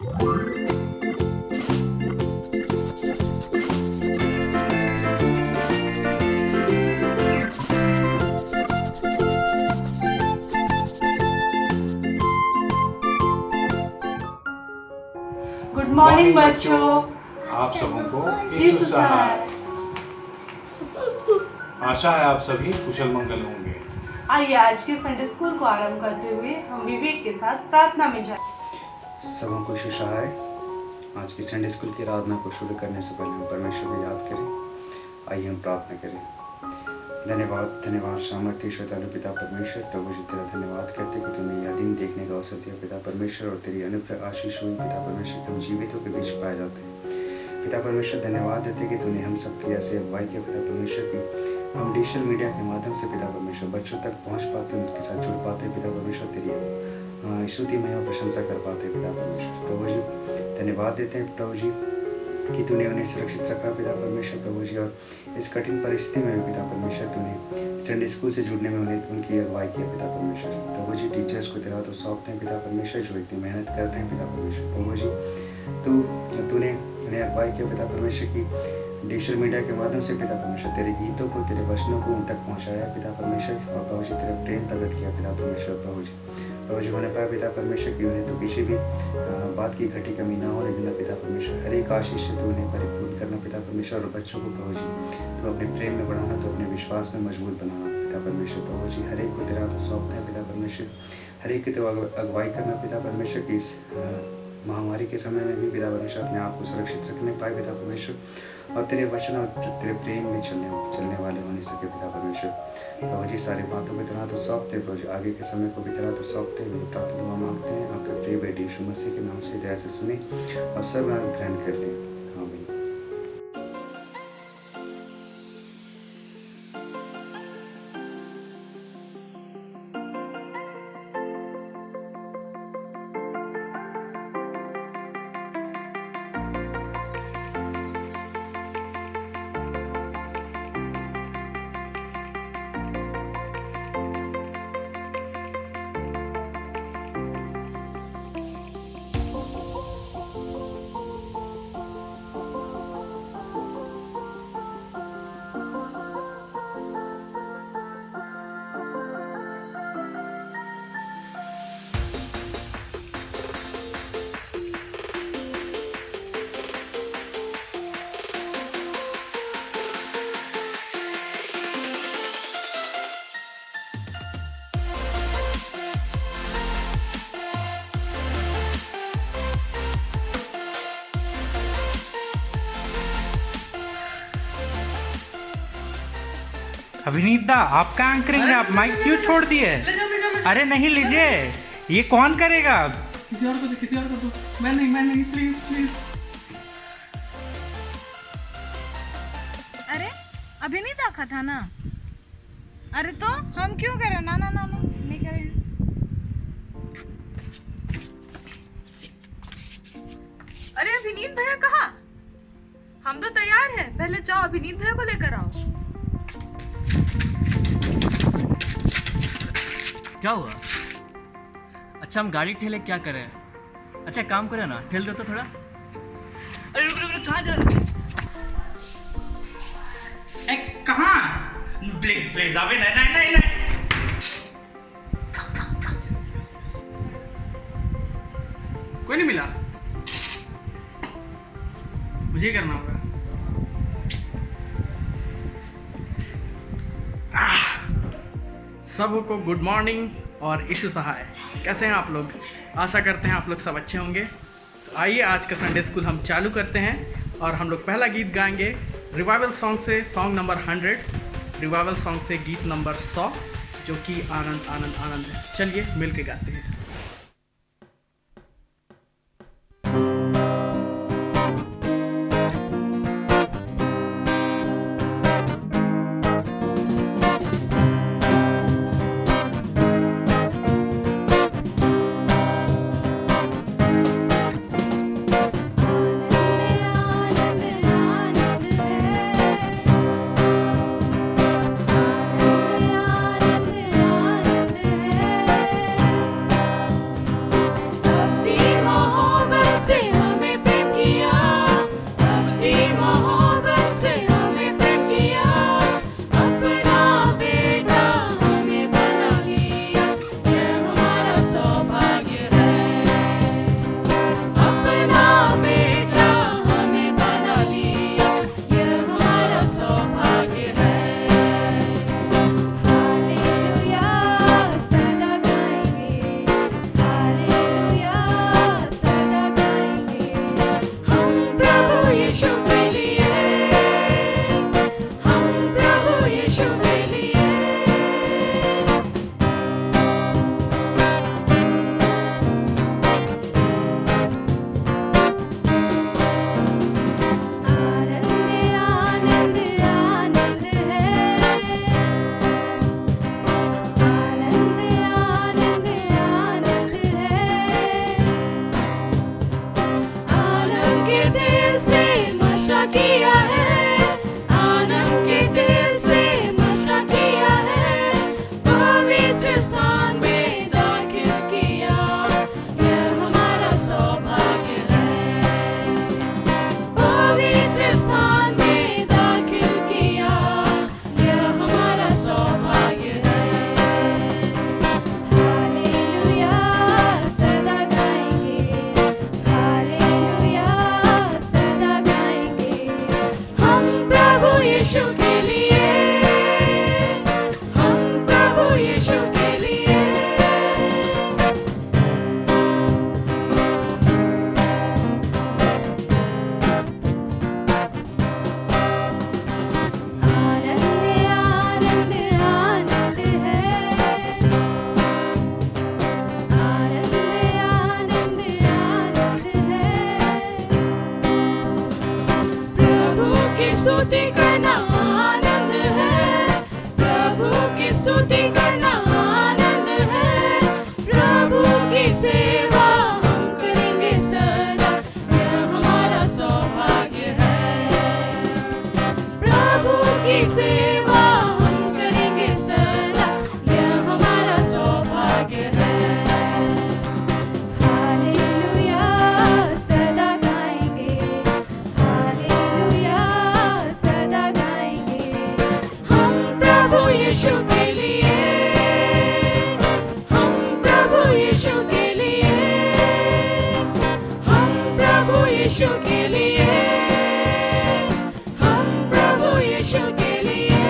Good morning बच्चों। आप सबों को यीशु सहाय। आशा है आप सभी कुशल मंगल होंगे। आइए आज के संडे स्कूल को आरंभ करते हुए हम विवेक के साथ प्रार्थना में जाएं। सबों को यीशु सहाय। आज की संडे स्कूल की आराधना को शुरू करने से पहले हम परमेश्वर को याद करें। आइए हम प्रार्थना करें। धन्यवाद धन्यवाद सामर्थ्य श्रोतालु पिता परमेश्वर, प्रभु जी तेरा धन्यवाद करते कि तूने यह दिन देखने का अवसर दिया पिता परमेश्वर, और तेरी अनुग्रह आशीष हुई पिता परमेश्वर कि हम जीवितों के बीच पाए जाते हैं। पिता परमेश्वर धन्यवाद देते कि तूने हम सबकी ऐसे अगुवाई किया पिता परमेश्वर की हम डिजिटल मीडिया के माध्यम से पिता परमेश्वर बच्चों तक पहुँच पाते, उनके साथ जुड़ पाते पिता परमेश्वर, तेरी स्तुति में प्रशंसा कर पाते पिता परमेश्वर। प्रभु जी धन्यवाद देते हैं प्रभु जी कि तूने उन्हें सुरक्षित रखा पिता परमेश्वर प्रभु जी, और इस कठिन परिस्थिति में भी पिता परमेश्वर तूने संडे स्कूल से जुड़ने में उन्हें उनकी अगुवाई किया पिता परमेश्वर। प्रभु जी टीचर्स को तेरा तो सौंपते हैं पिता परमेश्वर, जो इतनी मेहनत करते हैं पिता परमेश्वर। प्रभु जी तूने उन्हें अगुवाई किया पिता परमेश्वर की डिजिटल मीडिया के माध्यम से पिता परमेश्वर, तेरे गीतों को तेरे वचनों को उन तक पहुँचाया पिता परमेश्वर, और प्रभु जी तेरा प्रेम प्रकट किया पिता परमेश्वर। प्रभु जी होने पाए पिता परमेश्वर की उन्हें तो किसी भी बात की घटी कमी ना होने देना पिता परमेश्वर। हर एक आशीष से तो उन्हें परिपूर्ण करना पिता परमेश्वर, और बच्चों को प्रभु जी तो अपने प्रेम में बढ़ाना, तो अपने विश्वास में मजबूत बनाना पिता परमेश्वर। प्रभु जी हर एक को तेरा तो सौंपते हैं पिता परमेश्वर, हर एक की तो अगुवाई करना पिता परमेश्वर की इस महामारी के समय में भी पिता परमेश्वर अपने आप को सुरक्षित रखने पाए पिता परमेश्वर, और तेरे वचन और तेरे प्रेम में चलने वाले होने सके पिता परमेश्वर। प्रभु जी सारी बातों की तरह तो सौंपते प्रभु जी, आगे के समय को भी तरह तो सौंपते हुए प्रार्थना दुआ मांगते हैं आपके प्रिय बेटे यीशु मसीह के नाम से दया से सुने और सब ग्रहण कर लें। आमीन। अभिनीत दा, आप कहाँ एंकरिंग है? आप माइक क्यों छोड़ दिए? अरे नहीं लीजिए, ये कौन करेगा? किसी और को दो, किसी और को दो। मैं नहीं, प्लीज प्लीज। अरे अभी नहीं देखा था ना? अरे तो हम क्यों करें? ना ना ना ना नहीं करें। अरे अभिनीत भैया कहाँ? हम तो तैयार हैं, पहले जाओ अभिनीत भैया को लेकर आओ। क्या हुआ? अच्छा हम गाड़ी ठेले क्या करें? अच्छा काम करें ना, ठेल दो तो थोड़ा। अरे रुक रुक रुक, कहाँ जा रहे? कहाँ? प्लीज प्लीज अभी नहीं। कोई नहीं मिला, मुझे ही करना होगा। सबको गुड मॉर्निंग और यीशु सहाय। कैसे हैं आप लोग? आशा करते हैं आप लोग सब अच्छे होंगे। तो आइए आज का संडे स्कूल हम चालू करते हैं, और हम लोग पहला गीत गाएंगे रिवाइवल सॉन्ग से, सॉन्ग नंबर 100, रिवाइवल सॉन्ग से गीत नंबर 100, जो कि आनंद आनंद आनंद है। चलिए मिल के गाते हैं। यीशु के लिए, हम प्रभु यीशु के लिए। आनंद आनंद आनंद है, आनंद आनंद आनंद है। प्रभु की स्तुति करना आनंद है, प्रभु की स्तुति करना आनंद है। प्रभु की सेवा हम करेंगे सदा, यह हमारा सौभाग्य है। प्रभु की सेवा हम करेंगे सदा, यह हमारा सौभाग्य है। हालेलुया सदा गाएंगे, हालेलुया सदा गाएंगे। हम प्रभु यीशु के लिए, हम प्रभु यीशु के लिए, हम प्रभु यीशु के लिए, हम प्रभु यीशु के लिए।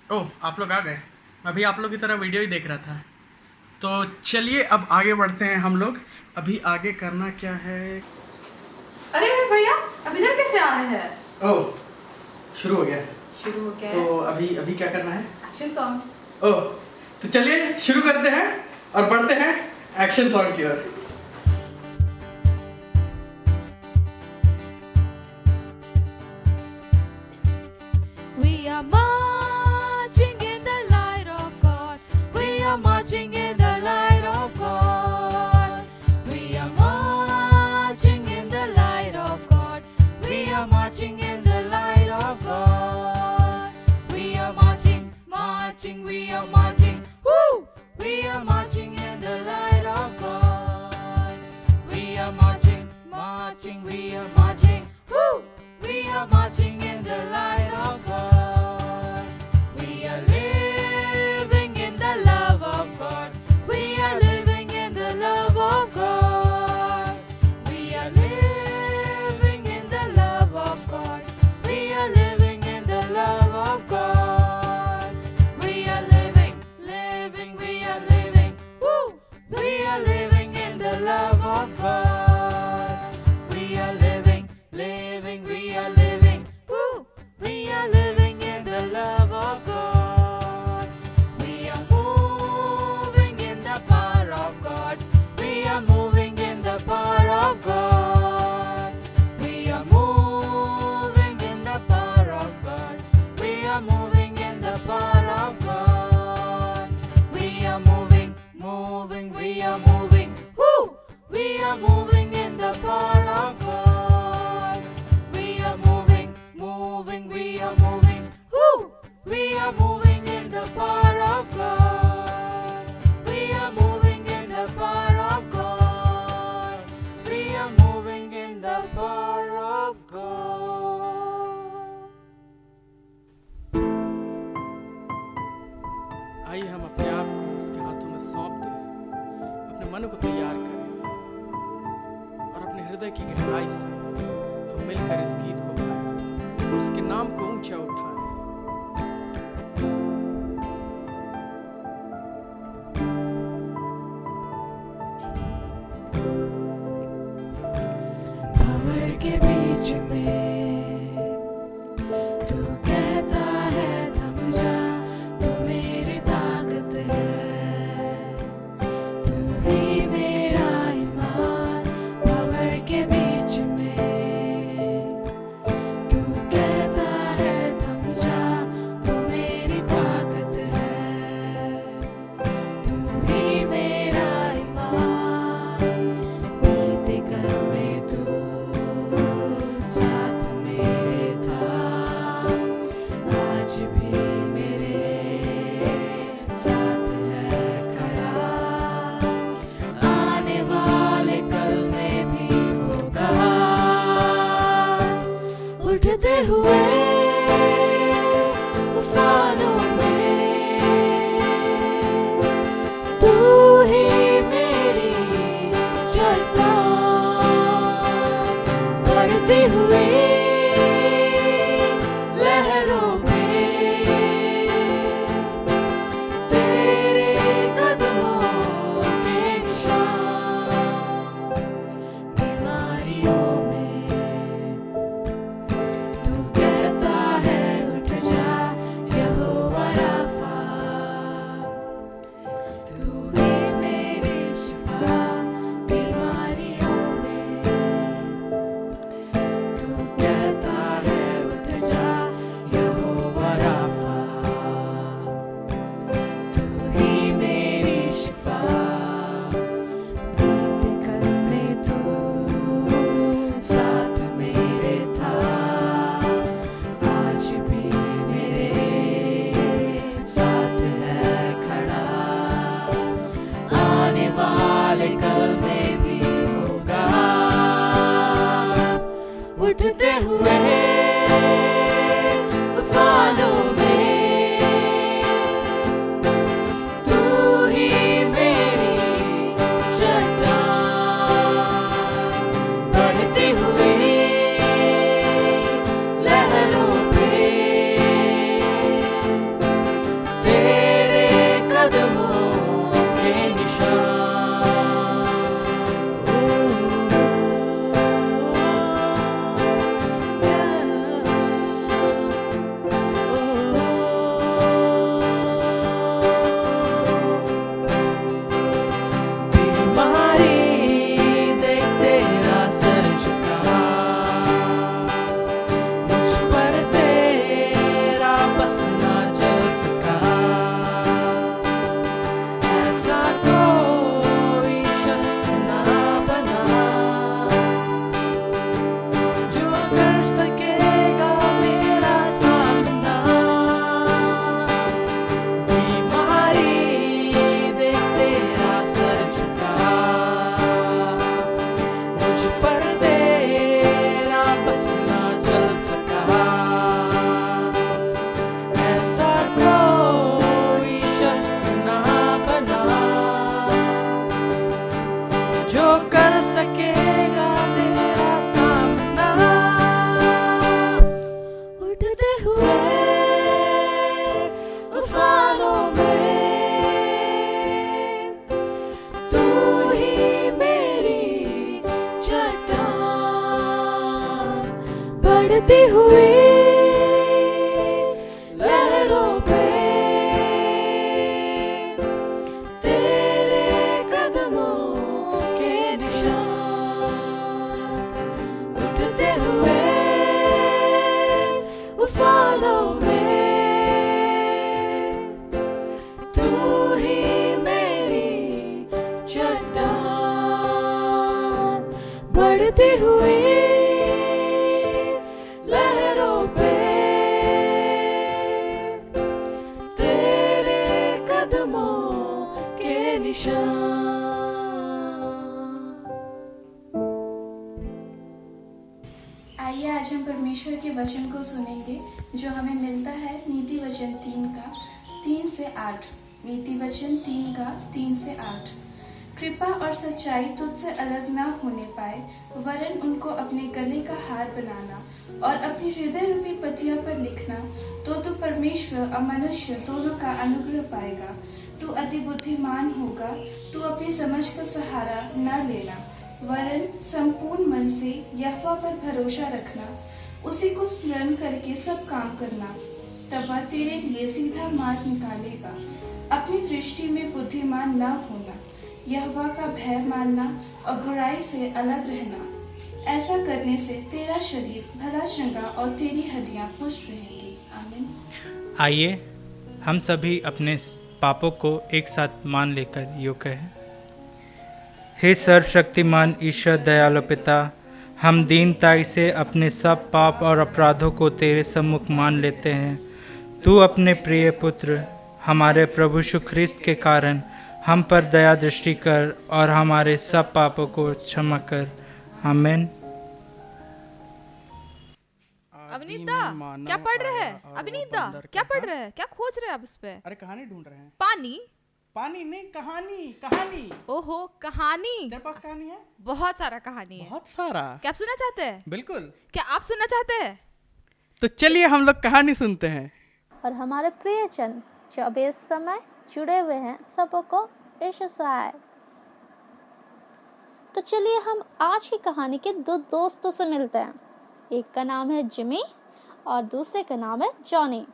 ओह, आप लोग आ गए। मैं भी आप लोग की तरह वीडियो ही देख रहा था। तो चलिए अब आगे बढ़ते हैं हम लोग। अभी आगे करना क्या है? अरे अरे भैया, अब इधर कैसे आ रहे हैं? ओह, शुरू हो गया। शुरू हो गया तो अभी क्या करना है? Action song. ओह, तो चलिए शुरू करते हैं और बढ़ते हैं एक्शन सॉन्ग की ओर। We are marching in the light of God. We are marching in the light of God. We are marching in the light of God. We are marching in the light of God. We are marching, marching, we are marching. Woo! We are marching in the light of God. We are marching, marching, we are marching. Woo! We are marching in the light of God. We are living in the love of God. We are living in the love of God. We are living in the love of God. We are living in the love of God. We are living, living, we are living. Woo! We are living in the love of God. We are living, living, we are living. Woo! We are living in the love of God. We are moving in the power of God. We are moving in the power of God. We are moving in the power of God. We are moving in the power of God. We are moving, moving, we are moving. Woo! We are moving in the power of God. We are moving, moving, we are moving. Woo! We are moving in the power of God. We are moving in the power of God. We are moving in the power of God. आइए हम अपने आप को उसके हाथों में सौंप दें, अपने मन को तैयार करें और अपने हृदय की गहराई से हम मिलकर इस गीत को गाएं, उसके नाम को ऊंचा उठाएं। भंवर के बीच में तू कहता है थम जा, तू मेरी ताकत है, तू ही मेरा ईमान। भंवर के बीच में तू कहता है थम जा, तू मेरी ताकत है, तू ही मेरा ईमान। बीते कल में तू साथ मेरे था, आज भी मेरे साथ है खड़ा। आने वाले कल में भी होगा, उठते हुए उफानों में तू ही मेरी चट्टान। बढ़ते हुए लहरों में तेरे कदमों के निशान, बीमारियों में तू कहता है उठ जा यहोवा राफा, तू ही मेरी शिफा, बीमारियों में तू कहता है उठ जा यहोवा राफा, तू ही मेरी शिफा, बीते कल में तू साथ मेरे था, आज भी मेरे साथ है खड़ा, आने वाले कल में भी होगा, उठते हुए तूफानों में तू ही मेरी चट्टान, बढ़ती हुई लहरों पे तेरे कदमों के निशान। बीमारी देख तेरा सर झुका, मुझ पर तेरा बस ना चल सका, ऐसा कोई शख्स ना बना जो कर सकेगा मेरा सामना, बीमारी देख तेरा सर झुका, मुझ पर तेरा बस ना चल सका, ऐसा कोई शख्स ना बना जो कर सकेगा तेरा सामना, उठते हुए तूफानों में तू ही मेरी चट्टान, बढ़ती हुई लहरों पे तेरे कदमों के निशान, उठते हुए तूफानों में तू ही मेरी चट्टान, बढ़ती हुई लहरों पे तेरे कदमों के निशान। आइए आज हम परमेश्वर के वचन को सुनेंगे जो हमें मिलता है नीति वचन 3 का 3 से 8। नीति वचन 3 का 3 से 8। कृपा और सच्चाई तुझसे अलग ना होने पाए, वरन उनको अपने गले का हार बनाना और अपनी हृदय रूपी पटिया पर लिखना, तो तू परमेश्वर और मनुष्य दोनों का अनुग्रह पाएगा। तू अति बुद्धिमान होगा, तू अपनी समझ का सहारा न लेना, वरन संपूर्ण मन से यहोवा पर भरोसा रखना, उसी को स्मरण करके सब काम करना, तब वह तेरे लिए सीधा मार्ग निकालेगा। अपनी दृष्टि में बुद्धिमान न होना, यहोवा का भय मानना और बुराई से अलग रहना। ऐसा करने से तेरा शरीर भला चंगा और तेरी हड्डियां पुष्ट रहेंगी। आमीन। आइए हम सभी अपने पापों को एक साथ मान लेकर यूँ कहें। हे सर्वशक्तिमान ईश्वर दयालु पिता, हम दीनताई से अपने सब पाप और अपराधों को तेरे सम्मुख मान लेते हैं। तू अपने प्रिय पुत्र हमारे प्रभु यीशु ख्रिस्त के कारण हम पर दया दृष्टि कर और हमारे सब पापों को क्षमा कर। आमीन। अविनीता क्या पढ़ रहे हैं? अविनीता क्या पढ़ रहे हैं? क्या खोज रहे हैं आप उस पे? अरे कहानी ढूंढ रहे हैं। पानी? पानी नहीं, कहानी कहानी। ओहो, कहानी। तेरे पास कहानी है? बहुत सारा कहानी है। बहुत सारा। क्या आप सुनना चाहते हैं? बिल्कुल। क्या आप सुनना चाहते हैं? तो चलिए हम लोग कहानी सुनते हैं। और हमारे प्रियजन जो अभी इस समय जुड़े हुए हैं, सबको यीशु सहाय। तो चलिए हम आज की कहानी के दो दोस्तों से मिलते हैं। एक का नाम है जिमी और दूसरे का नाम है जॉनी।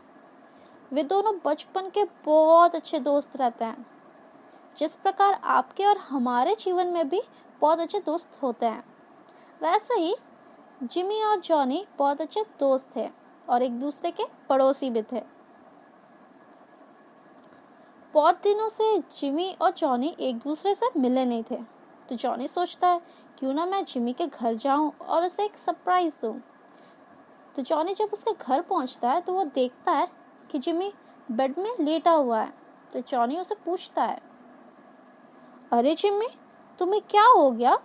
वे दोनों बचपन के बहुत अच्छे दोस्त रहते हैं। जिस प्रकार आपके और हमारे जीवन में भी बहुत अच्छे दोस्त होते हैं, वैसे ही जिमी और जॉनी बहुत अच्छे दोस्त थे और एक दूसरे के पड़ोसी भी थे। बहुत दिनों से जिमी और जॉनी एक दूसरे से मिले नहीं थे, तो जॉनी सोचता है क्यों ना मैं जिमी के घर जाऊं और उसे एक सरप्राइज दूं। तो जॉनी जब उसके घर पहुंचता है तो वो देखता है कि जिमी बेड में लेटा हुआ है। तो जॉनी उसे पूछता है, अरे जिमी, तुम्हें क्या हो गया?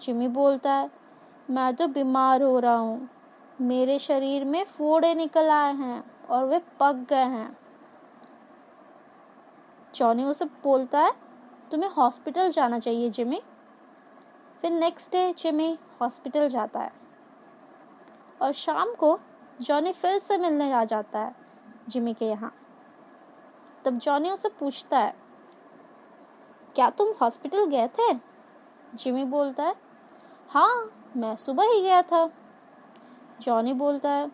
जिमी बोलता है, मैं तो बीमार हो रहा हूँ। मेरे शरीर में फोड़े निकल आए हैं और वे पक गए हैं। जॉनी उसे बोलता है, तुम्हें हॉस्पिटल जाना चाहिए जिमी। फिर नेक्स्ट डे जिमी हॉस्पिटल जाता है और शाम को जॉनी फिर से मिलने आ जाता है जिमी के यहाँ। तब जॉनी उसे पूछता है, क्या तुम हॉस्पिटल गए थे? जिमी बोलता है, हाँ, मैं सुबह ही गया था। जॉनी बोलता है,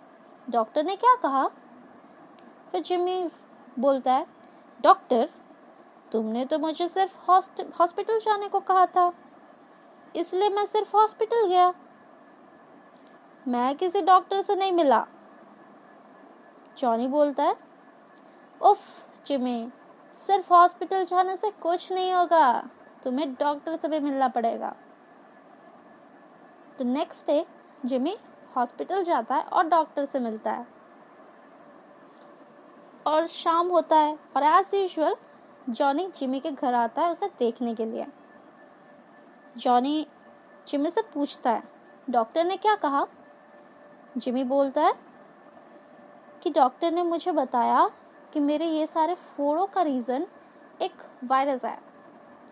डॉक्टर ने क्या कहा? फिर जिमी बोलता है, डॉक्टर, तुमने तो मुझे सिर्फ हॉस्पिटल जाने को कहा था, इसलिए मैं सिर्फ हॉस्पिटल गया। मैं किसी डॉक्टर से नहीं मिला। जॉनी बोलता है, उफ जिमी, सिर्फ हॉस्पिटल जाने से कुछ नहीं होगा, तुम्हें डॉक्टर से भी मिलना पड़ेगा। तो नेक्स्ट डे जिमी हॉस्पिटल जाता है और डॉक्टर से मिलता है और शाम होता है और एज यूजुअल जॉनी जिमी के घर आता है उसे देखने के लिए। जॉनी जिमी से पूछता है, डॉक्टर ने क्या कहा? जिमी बोलता है कि डॉक्टर ने मुझे बताया कि मेरे ये सारे फोड़ों का रीज़न एक वायरस है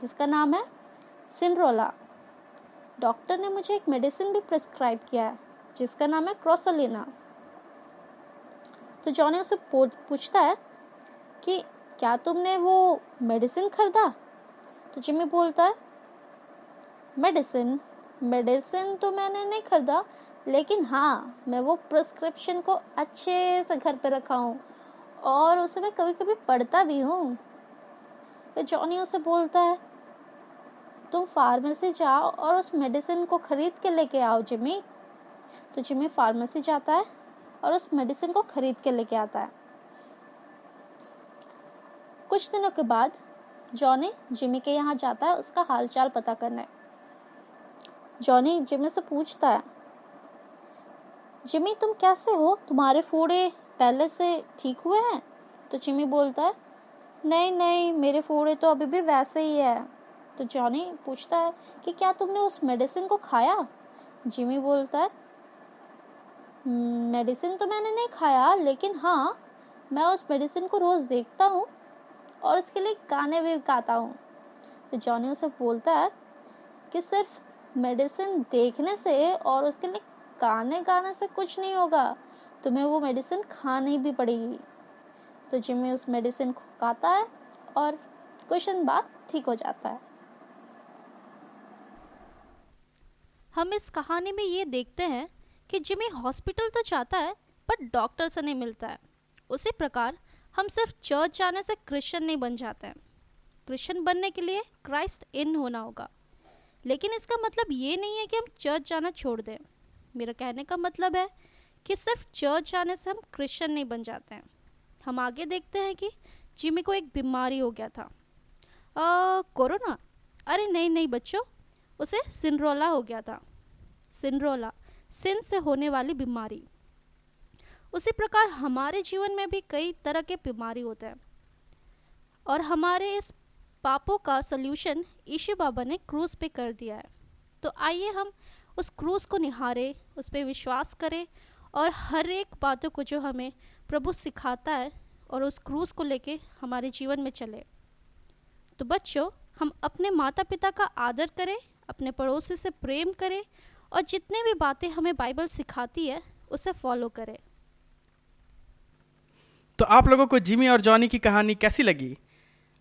जिसका नाम है सिंड्रोला। डॉक्टर ने मुझे एक मेडिसिन भी प्रिस्क्राइब किया है जिसका नाम है क्रोसोलिना। तो जॉनी उसे पूछता है कि क्या तुमने वो मेडिसिन खरीदा? तो जिमी बोलता है, मेडिसिन तो मैंने नहीं खरीदा, लेकिन हाँ, मैं वो प्रिस्क्रिप्शन को अच्छे से घर पे रखा हूँ और उसे मैं कभी कभी पढ़ता भी हूँ। फिर जॉनी उसे बोलता है, तुम फार्मेसी जाओ और उस मेडिसिन को खरीद के लेके आओ जिमी। तो जिमी फार्मेसी जाता है और उस मेडिसिन को खरीद के लेके आता है। कुछ दिनों के बाद जॉनी जिमी के यहाँ जाता है उसका हालचाल पता करने। जॉनी जिमी से पूछता है, जिमी तुम कैसे हो? तुम्हारे फोड़े पहले से ठीक हुए हैं? तो जिमी बोलता है, नहीं, मेरे फोड़े तो अभी भी वैसे ही है। तो जॉनी पूछता है कि क्या तुमने उस मेडिसिन को खाया? जिमी बोलता है, मेडिसिन तो मैंने नहीं खाया, लेकिन हाँ, मैं उस मेडिसिन को रोज़ देखता हूँ और उसके लिए गाने भी गाता हूँ। तो जॉनी उसे बोलता है कि सिर्फ मेडिसिन देखने से और उसके लिए गाने गाने से कुछ नहीं होगा, तुम्हें वो मेडिसिन खानी भी पड़ेगी। तो जिमी उस मेडिसिन को खाता है और कुछ दिन बाद ठीक हो जाता है। हम इस कहानी में ये देखते हैं कि जिमी हॉस्पिटल तो जाता है पर डॉक्टर से नहीं मिलता है। उसी प्रकार हम सिर्फ चर्च जाने से क्रिश्चियन नहीं बन जाते हैं। क्रिश्चियन बनने के लिए क्राइस्ट इन होना होगा, लेकिन इसका मतलब ये नहीं है कि हम चर्च जाना छोड़ दें। मेरा कहने का मतलब है कि सिर्फ चर्च जाने से हम क्रिश्चियन नहीं बन जाते हैं। हम आगे देखते हैं कि जिमी को एक बीमारी हो गया था, कोरोना। अरे नहीं बच्चों, उसे सिंड्रोला हो गया था। सिंड्रोला, सिन से होने वाली बीमारी। उसी प्रकार हमारे जीवन में भी कई तरह के बीमारी होते हैं और हमारे इस पापों का सल्यूशन यीशु बाबा ने क्रूस पे कर दिया है। तो आइए हम उस क्रूस को निहारें, उस पे विश्वास करें और हर एक बातों को जो हमें प्रभु सिखाता है और उस क्रूस को लेके हमारे जीवन में चले। तो बच्चों, हम अपने माता पिता का आदर करें, अपने पड़ोसी से प्रेम करें और जितने भी बातें हमें बाइबल सिखाती है उसे फॉलो करें। तो आप लोगों को जिमी और जॉनी की कहानी कैसी लगी?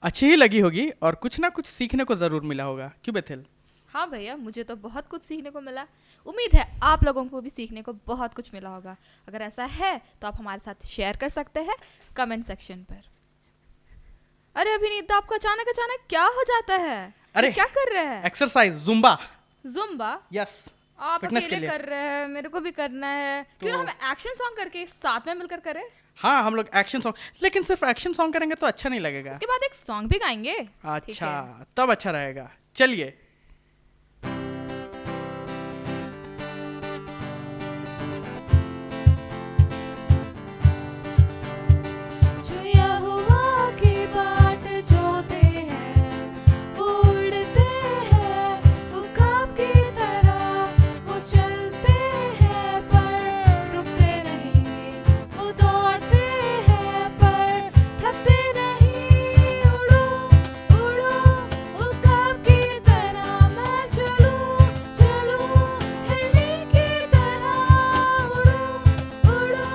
अच्छी ही लगी होगी और कुछ ना कुछ सीखने को ज़रूर मिला होगा, क्यों बेथेल? हाँ भैया, मुझे तो बहुत कुछ सीखने को मिला। उम्मीद है आप लोगों को भी सीखने को बहुत कुछ मिला होगा। अगर ऐसा है तो आप हमारे साथ शेयर कर सकते हैं कमेंट सेक्शन पर। अरे अभिनीत, आपको अचानक अचानक क्या हो जाता है? अरे क्या कर रहे हैं? Exercise, Zumba. जुम्बा? यस, आप फिटनेस के अकेले लिए। कर रहे हैं, मेरे को भी करना है। क्यों ना हम एक्शन सॉन्ग करके साथ में मिलकर करें? हाँ, हम लोग एक्शन सॉन्ग, लेकिन सिर्फ एक्शन सॉन्ग करेंगे तो अच्छा नहीं लगेगा। उसके बाद एक सॉन्ग भी गाएंगे। अच्छा, तब अच्छा रहेगा। चलिए। जो यहोवा की बाट जोते हैं, वो उड़ते हैं, वो ख्वाब की तरह, वो चलते हैं पर रुकते नहीं, वो दौड़ते हैं पर थकते नहीं। उड़ो उड़ो वो ख्वाब की तरह, मैं चलूं चलूं हिरनी की तरह। उड़ो उड़ो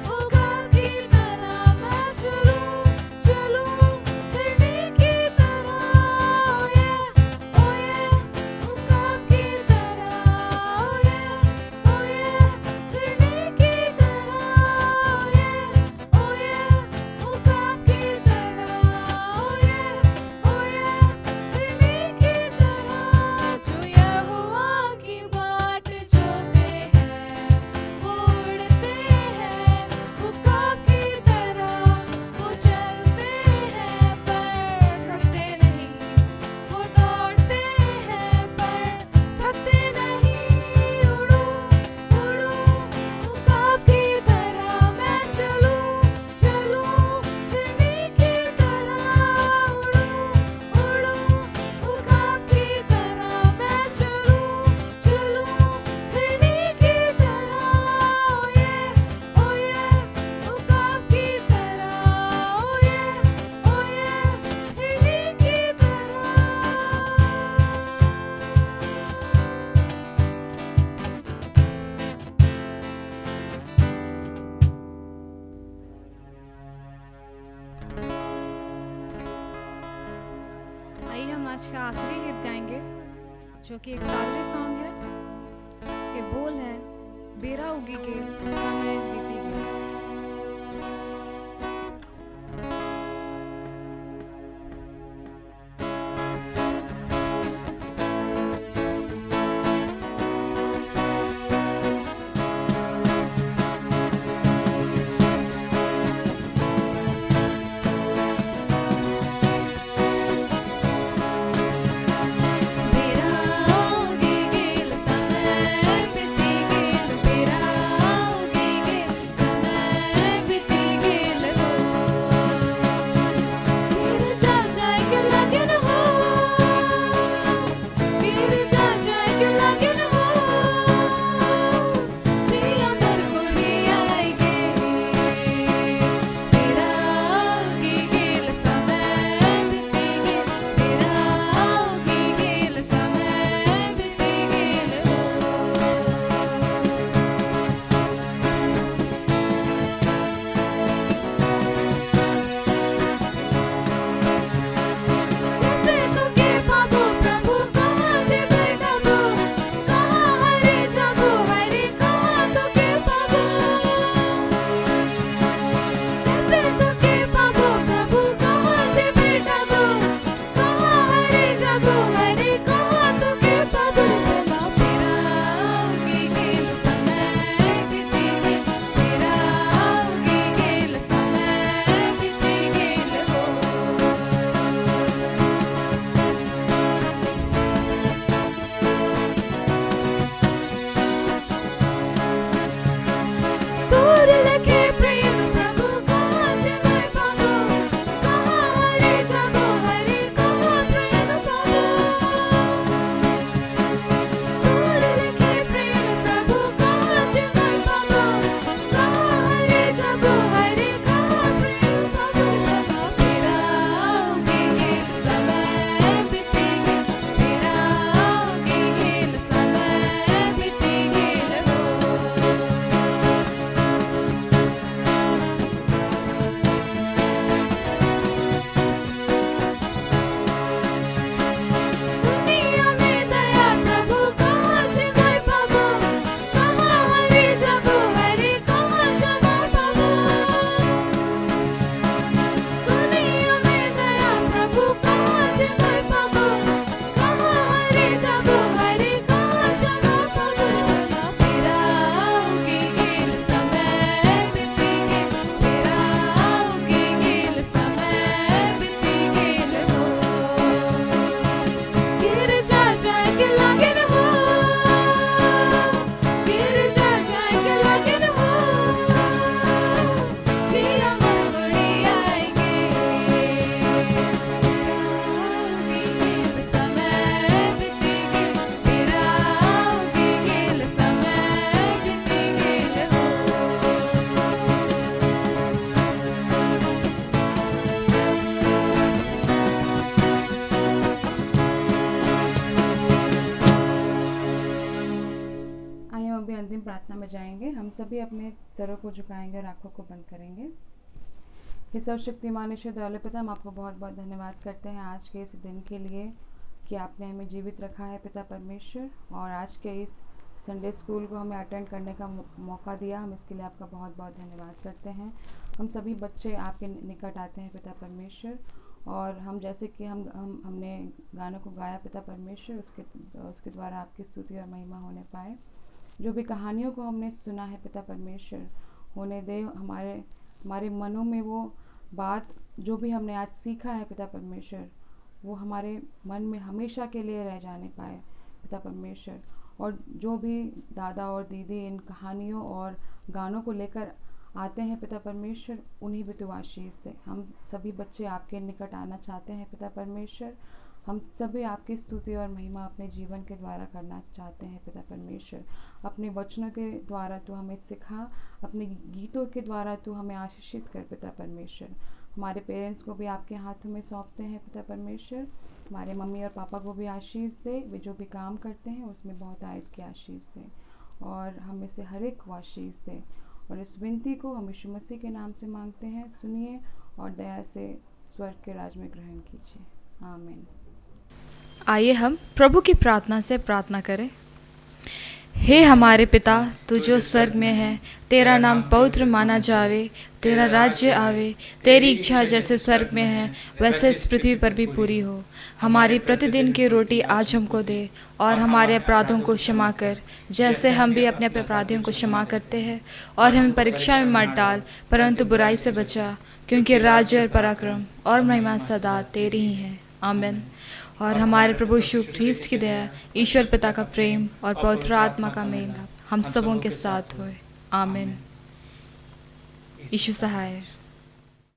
वो ख्वाब की तरह, मैं चलूं चलूं हिरनी की तरह। ओ ये वो ख्वाब की तरह, ओ ये हिरनी की तरह। ओ ये वो ख्वाब की तरह, ओ ये हिरनी की तरह। जो यहोवा की बाट जोते हैं, वो उड़ते हैं, वो ख्वाब की तरह, वो चलते हैं पर थकते नहीं, वो दौड़ते हैं पर थकते नहीं। उड़ो उड़ो वो ख्वाब की तरह, मैं चलूं चलूं हिरनी की तरह। उड़ो उड़ो वो ख्वाब की तरह, मैं चलूं चलूं हिरनी की तरह। ओ ये वो ख्वाब की तरह, ओ ये हिरनी की तरह। आइए हम आज का आखिरी गीत गाएंगे, जो कि एक सालवी सॉन्ग है। इसके बोल हैं, बेरा उगी के समय बीती गया। बेरा उगी गेल समय बीती गेल, बेरा उगी गेल समय बीती अंतिम प्रार्थना में जाएंगे। हम सभी अपने सरों को झुकाएंगे और आंखों को बंद करेंगे। हे सर्वशक्तिमान ईश्वर दयालु पिता, हम आपको बहुत बहुत धन्यवाद करते हैं आज के इस दिन के लिए कि आपने हमें जीवित रखा है पिता परमेश्वर, और आज के इस संडे स्कूल को हमें अटेंड करने का मौका दिया। हम इसके लिए आपका बहुत बहुत धन्यवाद करते हैं। हम सभी बच्चे आपके निकट आते हैं पिता परमेश्वर, और हम जैसे कि हमने गानों को गाया पिता परमेश्वर, उसके द्वारा आपकी स्तुति और महिमा होने पाए। जो भी कहानियों को हमने सुना है पिता परमेश्वर, होने दे हमारे मनों में वो बात जो भी हमने आज सीखा है पिता परमेश्वर, वो हमारे मन में हमेशा के लिए रह जाने पाए पिता परमेश्वर। और जो भी दादा और दीदी इन कहानियों और गानों को लेकर आते हैं पिता परमेश्वर, उन्हीं भी तो आशीष से हम सभी बच्चे आपके निकट आना चाहते हैं पिता परमेश्वर। हम सभी आपकी स्तुति और महिमा अपने जीवन के द्वारा करना चाहते हैं पिता परमेश्वर। अपने वचनों के द्वारा तू हमें सिखा, अपने गीतों के द्वारा तू हमें आशीषित कर पिता परमेश्वर। हमारे पेरेंट्स को भी आपके हाथों में सौंपते हैं पिता परमेश्वर। हमारे मम्मी और पापा को भी आशीष दे, वे जो भी काम करते हैं उसमें बहुत आयत की आशीष दे, और हमें से हर एक को आशीष दे। और इस विनती को हम यीशु मसीह के नाम से मांगते हैं, सुनिए और दया से स्वर्ग के राज में ग्रहण कीजिए। आमीन। आइए हम प्रभु की प्रार्थना से प्रार्थना करें। हे हमारे पिता, तू जो स्वर्ग में है, तेरा नाम पवित्र माना जावे, तेरा राज्य आवे, तेरी इच्छा जैसे स्वर्ग में है वैसे इस पृथ्वी पर भी पूरी हो। हमारी प्रतिदिन की रोटी आज हमको दे, और हमारे अपराधों को क्षमा कर जैसे हम भी अपने अपराधियों को क्षमा करते हैं, और हमें परीक्षा में मत डाल परंतु बुराई से बचा, क्योंकि राज्य और पराक्रम और महिमा सदा तेरी ही है। आमीन। और हमारे प्रभु यीशु ख्रीस्त की दया, ईश्वर पिता का प्रेम और पवित्र आत्मा का मेल हम सबों के साथ होए। आमीन। यीशु सहाय।